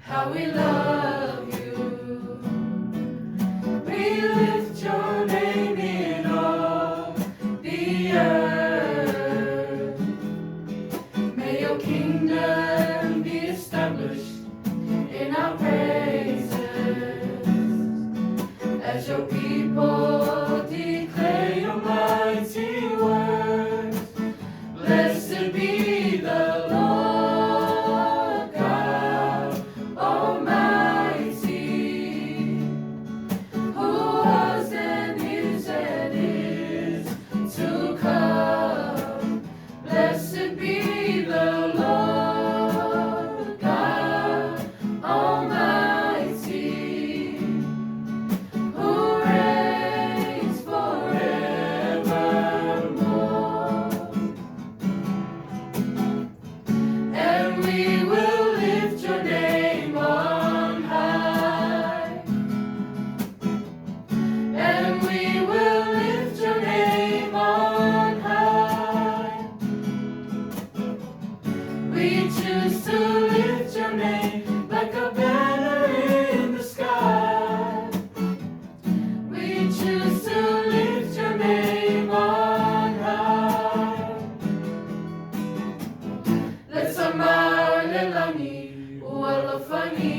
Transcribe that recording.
how we love you. We lift your name in all the earth. May your kingdom be established in our praises as your people declare your mighty words. Blessed be the Lord God Almighty, who was and is to come. Blessed be the Lord God Almighty, who reigns forevermore. And we will lift your name on high. And we will lift your name on high. We choose to lift your name like a banner in the sky. We choose to lift your name on high. Let's amar lelani, walafani.